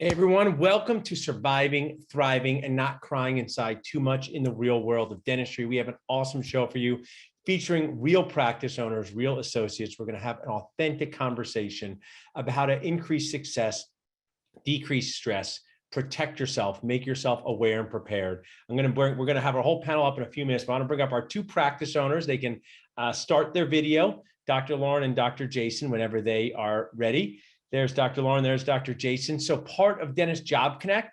Hey everyone, welcome to Surviving, Thriving, and Not Crying Inside Too Much in the Real World of Dentistry. We have an awesome show for you featuring real practice owners, real associates. We're going to have an authentic conversation about how to increase success, decrease stress, protect yourself, make yourself aware and prepared. We're going to have our whole panel up in a few minutes, but I want to bring up our two practice owners. They can start their video, Dr. Lauren and Dr. Jason, whenever they are ready. There's Dr. Lauren, there's Dr. Jason. So part of Dentist Job Connect,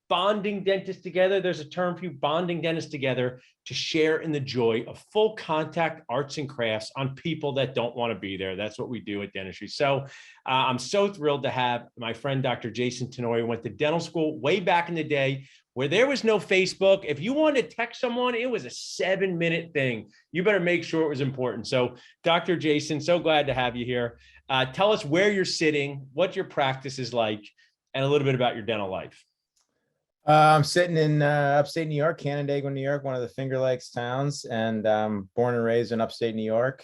bonding dentists together. There's a term for you, bonding dentists together to share in the joy of full contact arts and crafts on people that don't want to be there. That's what we do at dentistry. So I'm so thrilled to have my friend, Dr. Jason Tenorio, went to dental school way back in the day where there was no Facebook. If you wanted to text someone, it was a 7-minute thing. You better make sure it was important. So Dr. Jason, so glad to have you here. Tell us where you're sitting, what your practice is like, and a little bit about your dental life. I'm sitting in upstate New York, Canandaigua, New York, one of the Finger Lakes towns, and born and raised in upstate New York.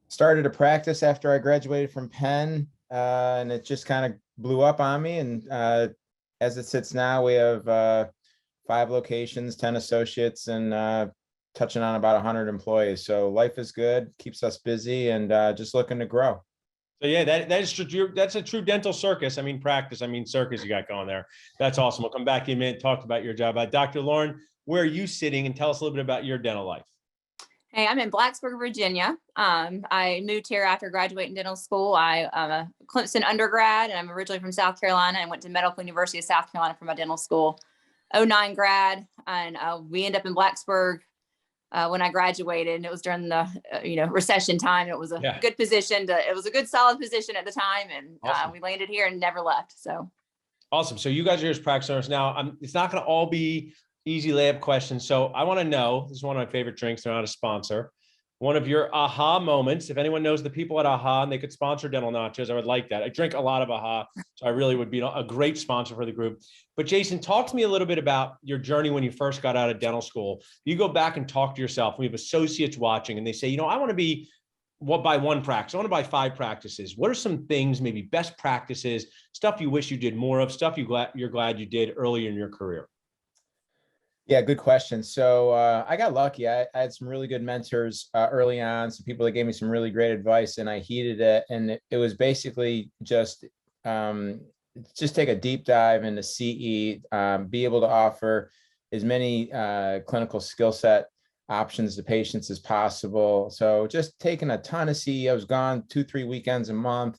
Started a practice after I graduated from Penn, and it just kind of blew up on me. And as it sits now, we have 5 locations, 10 associates, and touching on about 100 employees. So life is good, keeps us busy, and just looking to grow. So yeah, that is true. That's a true dental circus. I mean, circus you got going there. That's awesome. We'll come back in a minute, talk about your job. Dr. Lauren, where are you sitting? And tell us a little bit about your dental life. Hey, I'm in Blacksburg, Virginia. I moved here after graduating dental school. I'm a Clemson undergrad, and I'm originally from South Carolina. I went to Medical University of South Carolina for my dental school. 09 grad, and we ended up in Blacksburg when I graduated, and it was during the recession time. It was a good position it was a good solid position at the time, and awesome. We landed here and never left. So awesome. So you guys are just practice owners now. It's not going to all be easy layup questions. So I want to know, this is one of my favorite drinks. They're not a sponsor. One of your aha moments. If anyone knows the people at AHA and they could sponsor Dental Nachos, I would like that. I drink a lot of AHA, so I really would be a great sponsor for the group. But Jason, talk to me a little bit about your journey when you first got out of dental school. You go back and talk to yourself. We have associates watching and they say, I want to be by one practice. I want to buy 5 practices. What are some things, maybe best practices, stuff you wish you did more of, stuff you're glad you did early in your career? Yeah, good question. So I got lucky. I had some really good mentors early on, some people that gave me some really great advice, and I heeded it. And it was basically just take a deep dive into CE, be able to offer as many clinical skill set options to patients as possible. So just taking a ton of CE. I was gone 2-3 weekends a month.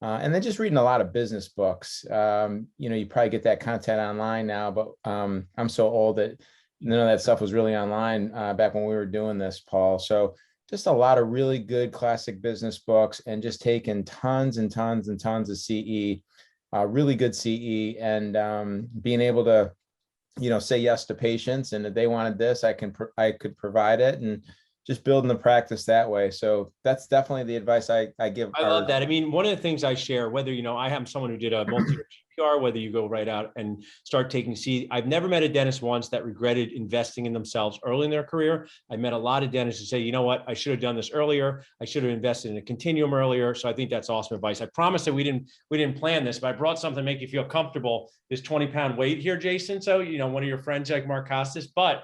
And then just reading a lot of business books. You probably get that content online now, but I'm so old that none of that stuff was really online back when we were doing this, Paul. So just a lot of really good classic business books and just taking tons and tons and tons of CE, really good CE, and being able to, say yes to patients. And if they wanted this, I could provide it, and just building the practice that way. So that's definitely the advice I give. I love that. I mean, one of the things I share, whether, I am someone who did a multi-year GPR, whether you go right out and start taking CE, I've never met a dentist once that regretted investing in themselves early in their career. I met a lot of dentists who say, you know what, I should have done this earlier. I should have invested in a continuum earlier. So I think that's awesome advice. I promise that we didn't plan this, but I brought something to make you feel comfortable, this 20-pound weight here, Jason. So, one of your friends like Mark Costas, but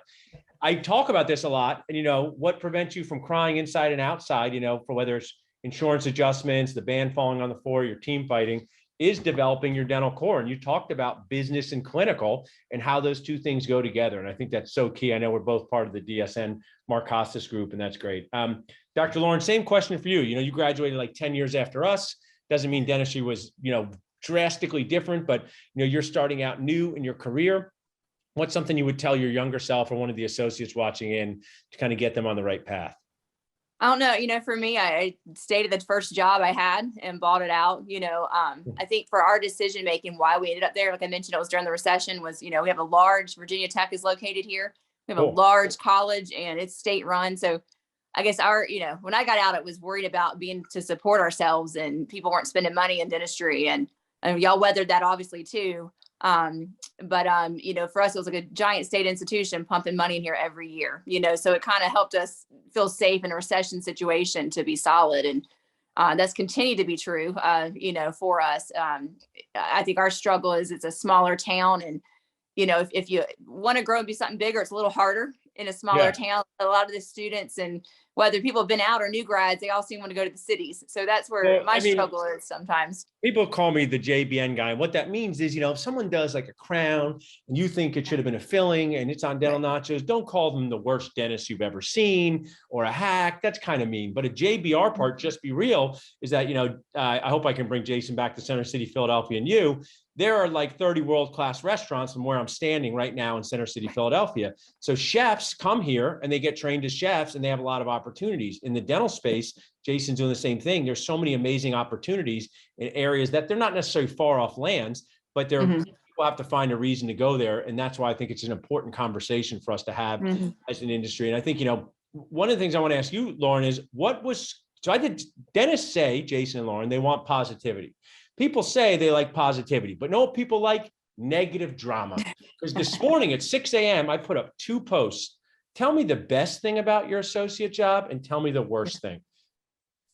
I talk about this a lot, and what prevents you from crying inside and outside, for whether it's insurance adjustments, the band falling on the floor, your team fighting, is developing your dental core. And you talked about business and clinical and how those two things go together. And I think that's so key. I know we're both part of the DSN Mark Costas group, and that's great. Dr. Lauren, same question for you. You graduated like 10 years after us. Doesn't mean dentistry was, drastically different, but you're starting out new in your career. What's something you would tell your younger self or one of the associates watching in to kind of get them on the right path? I don't know. For me, I stayed at the first job I had and bought it out. I think for our decision making, why we ended up there, like I mentioned, it was during the recession. Was we have a large Virginia Tech is located here. We have a large college, and it's state run. So I guess when I got out, it was worried about being to support ourselves, and people weren't spending money in dentistry, and y'all weathered that obviously too. But for us, it was like a giant state institution pumping money in here every year, so it kind of helped us feel safe in a recession situation to be solid. And That's continued to be true, for us. I think our struggle is it's a smaller town, and if you want to grow and be something bigger, it's a little harder in a smaller Yeah. town. A lot of the students, and whether people have been out or new grads, they all seem to want to go to the cities. So that's where Well, my I mean, struggle is sometimes. people call me the JBN guy. And what that means is, if someone does like a crown and you think it should have been a filling and it's on dental nachos, don't call them the worst dentist you've ever seen or a hack. That's kind of mean. But a JBR part, just be real, is that, I hope I can bring Jason back to Center City, Philadelphia, and you. There are like 30 world-class restaurants from where I'm standing right now in Center City, Philadelphia. So chefs come here and they get trained as chefs, and they have a lot of opportunities. In the dental space, Jason's doing the same thing. There's so many amazing opportunities in areas that they're not necessarily far off lands, but they're people have to find a reason to go there. And that's why I think it's an important conversation for us to have as an industry. And I think, one of the things I want to ask you, Lauren, is so I did dentists say, Jason and Lauren, they want positivity. People say they like positivity, but no, people like negative drama. Because this morning at 6 a.m., I put up 2 posts. Tell me the best thing about your associate job and tell me the worst thing.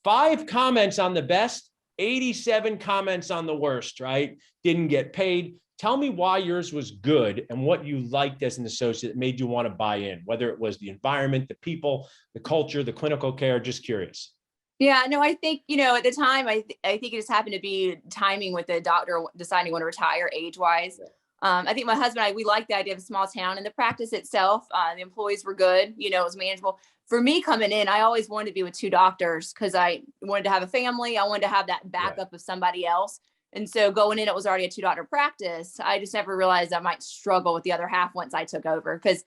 5 comments on the best, 87 comments on the worst, right? Didn't get paid. Tell me why yours was good and what you liked as an associate that made you want to buy in, whether it was the environment, the people, the culture, the clinical care. Just curious. Yeah, no, I think, at the time, I think it just happened to be timing with the doctor deciding when to retire age wise. I think my husband and I, we liked the idea of a small town, and the practice itself, the employees were good, it was manageable. For me coming in, I always wanted to be with 2 doctors because I wanted to have a family. I wanted to have that backup of somebody else. And so going in, it was already a 2-doctor practice. I just never realized I might struggle with the other half once I took over, because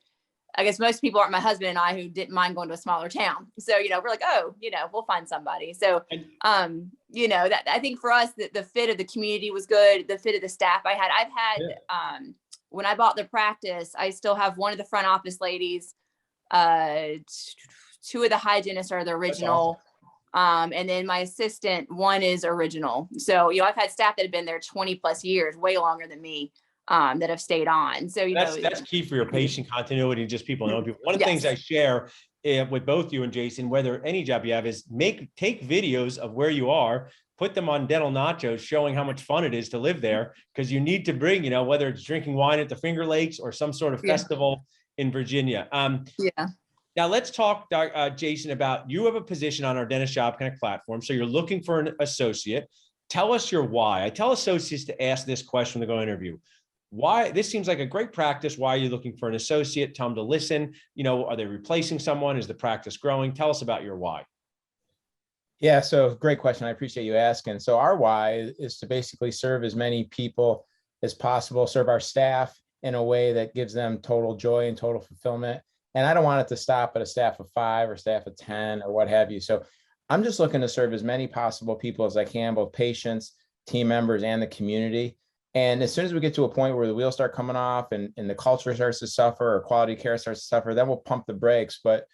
I guess most people aren't my husband and I who didn't mind going to a smaller town. So, we're like, oh, we'll find somebody. So, that I think for us, the fit of the community was good. The fit of the staff I've had, when I bought the practice, I still have one of the front office ladies. 2 of the hygienists are the original. And then my assistant, one is original. So, I've had staff that have been there 20 plus years, way longer than me. That have stayed on. So, that's key for your patient continuity, just people know people. One of the things I share with both you and Jason, whether any job you have, is take videos of where you are, put them on Dental Nachos, showing how much fun it is to live there, because you need to bring, whether it's drinking wine at the Finger Lakes or some sort of festival in Virginia. Now let's talk, Jason, about, you have a position on our Dentist Job Connect platform. So you're looking for an associate. Tell us your why. I tell associates to ask this question when they go interview. Why? This seems like a great practice. Why are you looking for an associate? Tell them to listen. Are they replacing someone? Is the practice growing? Tell us about your why. Yeah, so great question. I appreciate you asking. So our why is to basically serve as many people as possible, serve our staff in a way that gives them total joy and total fulfillment. And I don't want it to stop at a staff of 5 or staff of 10 or what have you. So I'm just looking to serve as many possible people as I can, both patients, team members, and the community. And as soon as we get to a point where the wheels start coming off and the culture starts to suffer or quality care starts to suffer, then we'll pump the brakes. But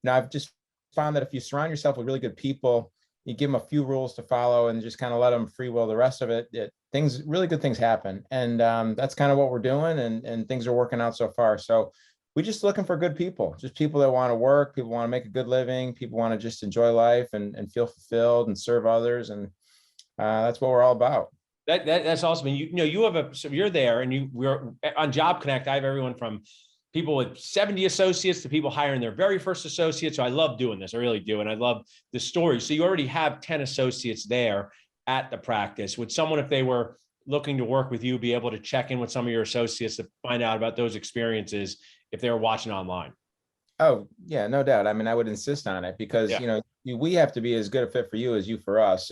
I've just found that if you surround yourself with really good people, you give them a few rules to follow and just kind of let them free will the rest of it, really good things happen. And that's kind of what we're doing, and things are working out so far. So we're just looking for good people, just people that want to work, people want to make a good living, people want to just enjoy life and feel fulfilled and serve others. And that's what we're all about. That's awesome. And so you're there, and we're on Job Connect. I have everyone from people with 70 associates to people hiring their very first associate. So I love doing this. I really do. And I love the story. So you already have 10 associates there at the practice. Would someone, if they were looking to work with you, be able to check in with some of your associates to find out about those experiences if they were watching online? Oh, yeah, no doubt. I mean, I would insist on it because, we have to be as good a fit for you as you for us.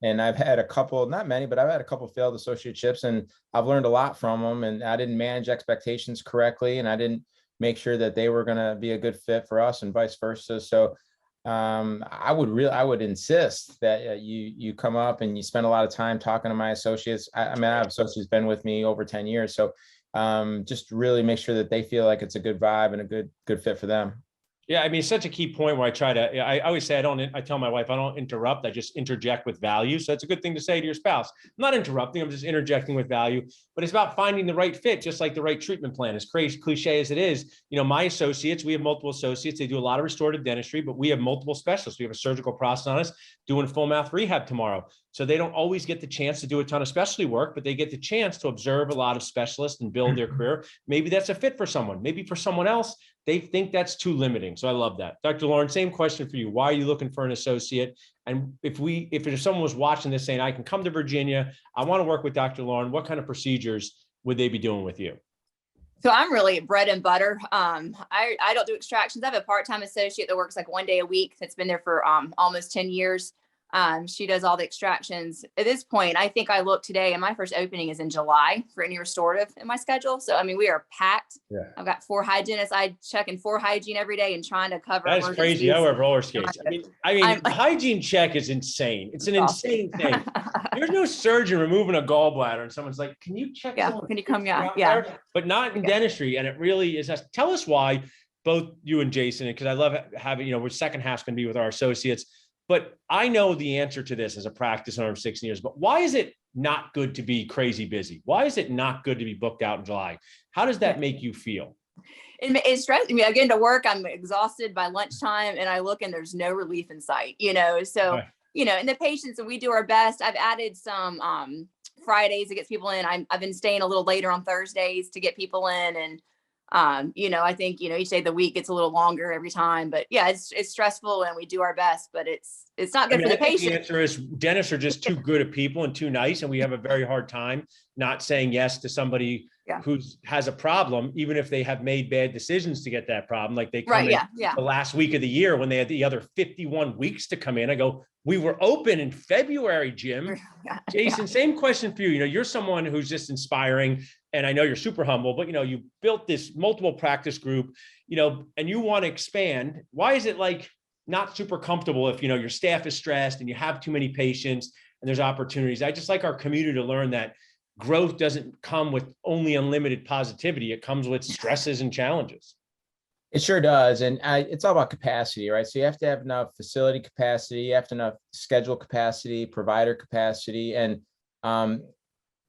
And I've had a couple, not many, but I've had a couple failed associateships, and I've learned a lot from them. And I didn't manage expectations correctly, and I didn't make sure that they were going to be a good fit for us, and vice versa. So I would insist that you come up and you spend a lot of time talking to my associates. I mean, I have associates been with me over 10 years. So just really make sure that they feel like it's a good vibe and a good fit for them. Yeah, I mean, it's such a key point where I always say, I tell my wife, I don't interrupt, I just interject with value. So it's a good thing to say to your spouse. I'm not interrupting, I'm just interjecting with value, but it's about finding the right fit, just like the right treatment plan. As crazy cliche as it is, my associates, we have multiple associates, they do a lot of restorative dentistry, but we have multiple specialists. We have a surgical prosthetist doing full mouth rehab tomorrow. So they don't always get the chance to do a ton of specialty work, but they get the chance to observe a lot of specialists and build their career. Maybe that's a fit for someone. Maybe for someone else, they think that's too limiting. So I love that. Dr. Lauren, same question for you. Why are you looking for an associate? And if someone was watching this saying, I can come to Virginia, I want to work with Dr. Lauren, what kind of procedures would they be doing with you? So I'm really bread and butter. I don't do extractions. I have a part-time associate that works like 1 day a week that's been there for almost 10 years. She does all the extractions. At this point, I think I look today and my first opening is in July for any restorative in my schedule. So, I mean, we are packed. Yeah. I've got 4 hygienists. I check in 4 hygiene every day and trying to cover. That is crazy. I wear roller skates. I mean, the hygiene check is insane. It's an insane thing. There's no surgeon removing a gallbladder and someone's like, can you check? Yeah. Can you come? Yeah. But not in dentistry. And it really is. Tell us why, both you and Jason, because I love having, we're second half's going to be with our associates. But I know the answer to this as a practice owner of 16 years, but why is it not good to be crazy busy? Why is it not good to be booked out in July? How does that make you feel? It's stressing me. I get into work, I'm exhausted by lunchtime and I look and there's no relief in sight, so, right. And the patients, and we do our best. I've added some Fridays to get people in. I've been staying a little later on Thursdays to get people in. And I think, each day of the week gets a little longer every time, but yeah, it's stressful and we do our best, but it's not good for the patient. The answer is dentists are just too good at people and too nice. And we have a very hard time not saying yes to somebody who has a problem, even if they have made bad decisions to get that problem. Like they come in the last week of the year when they had the other 51 weeks to come in. I go, we were open in February, Jim. Jason, same question for you. You're someone who's just inspiring. And I know you're super humble, but you built this multiple practice group, and you want to expand. Why is it like not super comfortable if, your staff is stressed and you have too many patients and there's opportunities? I just like our community to learn that growth doesn't come with only unlimited positivity. It comes with stresses and challenges. It sure does. And it's all about capacity, right? So you have to have enough facility capacity, you have to have enough schedule capacity, provider capacity. And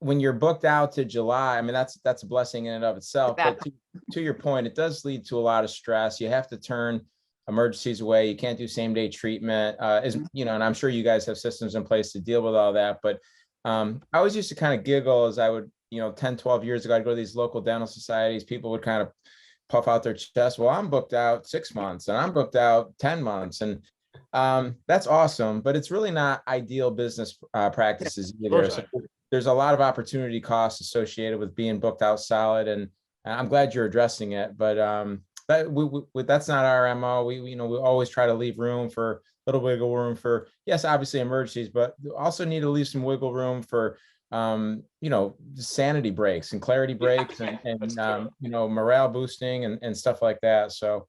when you're booked out to July, I mean, that's a blessing in and of itself. But to your point, it does lead to a lot of stress. You have to turn emergencies away. You can't do same day treatment, and I'm sure you guys have systems in place to deal with all that. But I always used to kind of giggle as I would, 10, 12 years ago, I'd go to these local dental societies. People would kind of puff out their chest. Well, I'm booked out 6 months and I'm booked out 10 months. And that's awesome, but it's really not ideal business practices either. So there's a lot of opportunity costs associated with being booked out solid. And I'm glad you're addressing it, but that's not our MO. We always try to leave room for a little wiggle room for, yes, obviously emergencies, but also need to leave some wiggle room for, sanity breaks and clarity breaks and morale boosting and stuff like that. So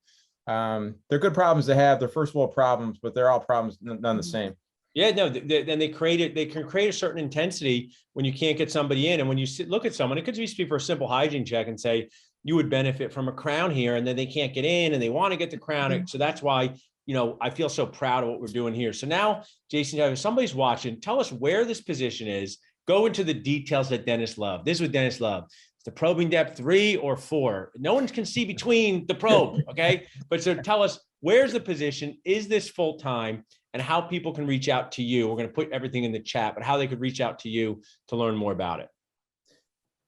they're good problems to have. They're first world problems, but they're all problems, none the same. Yeah, no, then they can create a certain intensity when you can't get somebody in. And when you look at someone, it could just be for a simple hygiene check and say, you would benefit from a crown here, and then they can't get in and they want to get the crown. So that's why, I feel so proud of what we're doing here. So now, Jason, if somebody's watching, tell us where this position is. Go into the details that dentists love. This is what dentists love. It's the probing depth 3 or 4. No one can see between the probe, okay? But so tell us, where's the position? Is this full-time? And how people can reach out to you. We're going to put everything in the chat, but how they could reach out to you to learn more about it.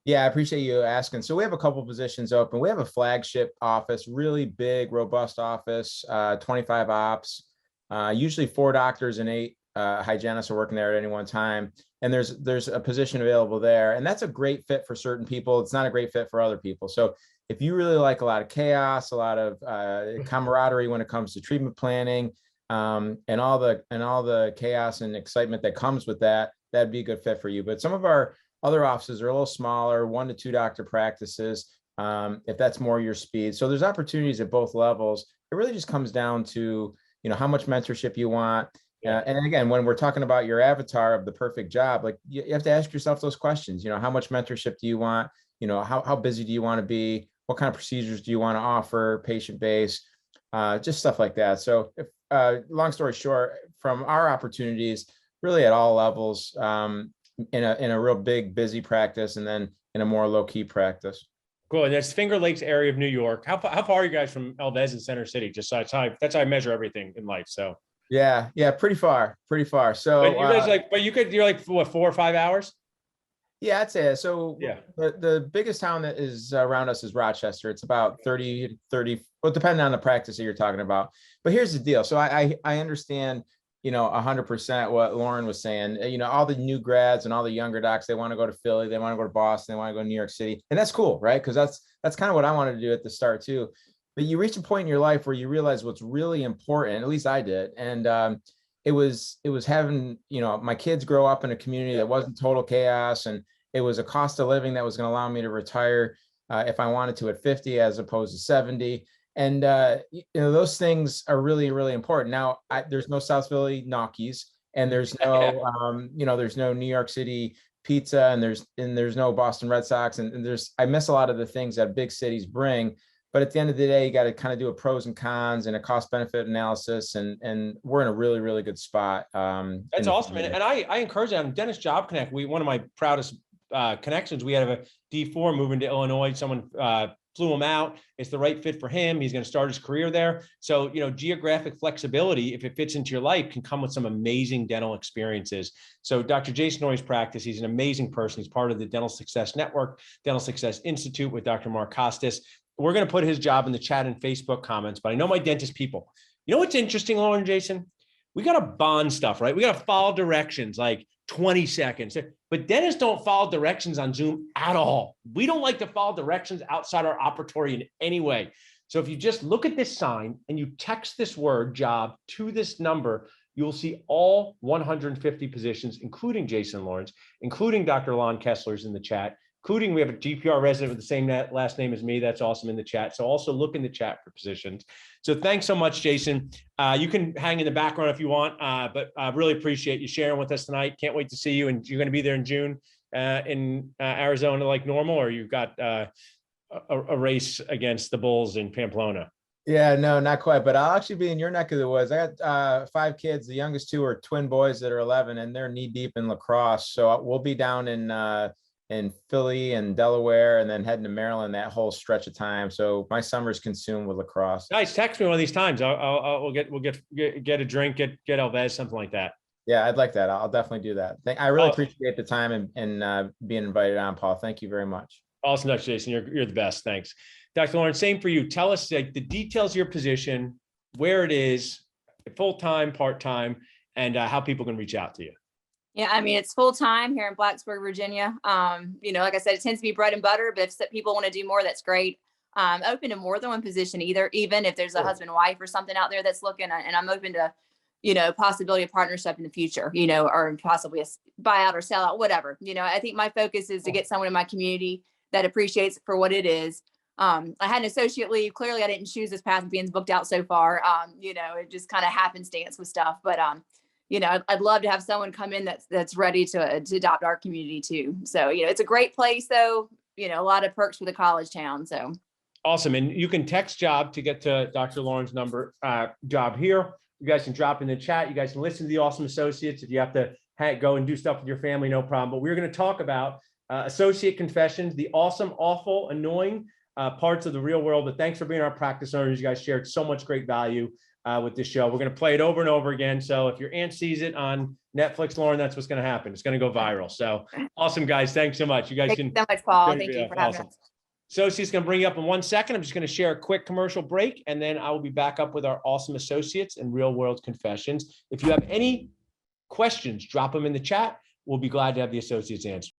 Yeah, I appreciate you asking. So we have a couple positions open. We have a flagship office, really big, robust office, 25 ops, usually 4 doctors and 8 hygienists are working there at any one time. And there's a position available there. And that's a great fit for certain people. It's not a great fit for other people. So if you really like a lot of chaos, a lot of camaraderie when it comes to treatment planning, and all the chaos and excitement that comes with that, that'd be a good fit for you. But some of our other offices are a little smaller, 1 to 2 doctor practices, if that's more your speed. So there's opportunities at both levels. It really just comes down to, how much mentorship you want. And again, when we're talking about your avatar of the perfect job, like you have to ask yourself those questions. How much mentorship do you want? How busy do you want to be? What kind of procedures do you want to offer? Patient base. just stuff like that. So if, long story short, from our opportunities, really at all levels, in a real big, busy practice, and then in a more low key practice. Cool. And that's Finger Lakes area of New York. How far are you guys from Elvez and Center City? Just so that's how I measure everything in life. So Yeah, pretty far. So but you guys you're like what, 4 or 5 hours? yeah, I'd say so. Yeah. The biggest town that is around us is Rochester. It's about 30, well, depending on the practice that you're talking about. But here's the deal. So I understand, 100% what Lauren was saying. All the new grads and all the younger docs, they want to go to Philly, they want to go to Boston, they want to go to New York City. And that's cool, right? Because that's kind of what I wanted to do at the start too. But you reach a point in your life where you realize what's really important, at least I did. And it was having, my kids grow up in a community that wasn't total chaos, and it was a cost of living that was going to allow me to retire if I wanted to at 50 as opposed to 70. And those things are really, really important. Now, there's no South Philly Knockies, and there's no there's no New York City pizza, and there's no Boston Red Sox, and I miss a lot of the things that big cities bring. But at the end of the day, you got to kind of do a pros and cons and a cost benefit analysis. And we're in a really, really good spot. That's awesome. And I encourage that. Dennis Job Connect, one of my proudest connections, we had a D4 moving to Illinois. Someone flew him out. It's the right fit for him. He's going to start his career there. So, geographic flexibility, if it fits into your life, can come with some amazing dental experiences. So Dr. Jason Norrie's practice, he's an amazing person. He's part of the Dental Success Network, Dental Success Institute with Dr. Mark Costas. We're going to put his job in the chat and Facebook comments, but I know my dentist people. You know what's interesting, Lauren and Jason? We got to bond stuff, right? We got to follow directions like 20 seconds. But dentists don't follow directions on Zoom at all. We don't like to follow directions outside our operatory in any way. So if you just look at this sign and you text this word job to this number, you'll see all 150 positions, including Jason Lawrence, including Dr. Lon Kessler's in the chat, including we have a GPR resident with the same last name as me. That's awesome in the chat. So also look in the chat for positions. So thanks so much, Jason. You can hang in the background if you want, but I really appreciate you sharing with us tonight. Can't wait to see you. And you're going to be there in June in Arizona like normal, or you've got a race against the Bulls in Pamplona? Yeah, no, not quite, but I'll actually be in your neck of the woods. I got 5 kids. The youngest 2 are twin boys that are 11, and they're knee deep in lacrosse. So we'll be down in Philly and Delaware, and then heading to Maryland that whole stretch of time. So my summer's consumed with lacrosse. Nice. Text me one of these times. We'll get a drink, get Elvez, something like that. Yeah, I'd like that. I'll definitely do that. I really appreciate the time and being invited on, Paul. Thank you very much. Awesome, Dr. Jason. You're the best. Thanks. Dr. Lawrence, same for you. Tell us like the details of your position, where it is, full-time, part-time, and how people can reach out to you. Yeah, I mean, it's full-time here in Blacksburg, Virginia. Like I said, it tends to be bread and butter, but if people want to do more, that's great. Open to more than one position even if there's a husband and wife or something out there that's looking, and I'm open to, possibility of partnership in the future, or possibly a buyout or sellout, whatever. I think my focus is to get someone in my community that appreciates it for what it is. I had an associate leave. Clearly I didn't choose this path being booked out so far. It just kind of happenstance with stuff, but I'd love to have someone come in that's ready to adopt our community too. So, it's a great place though, a lot of perks for the college town. So awesome. And you can text job to get to Dr. Lauren's number, job here. You guys can drop in the chat. You guys can listen to the awesome associates. If you have to go and do stuff with your family, no problem. But we're going to talk about associate confessions, the awesome, awful, annoying parts of the real world. But thanks for being our practice owners. You guys shared so much great value with this show. We're going to play it over and over again. So if your aunt sees it on Netflix, Lauren, that's what's going to happen. It's going to go viral. So awesome, guys. Thanks so much. You guys Thank you so much, Paul. Thank you for having us. Associates going to bring you up in 1 second. I'm just going to share a quick commercial break, and then I will be back up with our awesome associates and real world confessions. If you have any questions, drop them in the chat. We'll be glad to have the associates answer.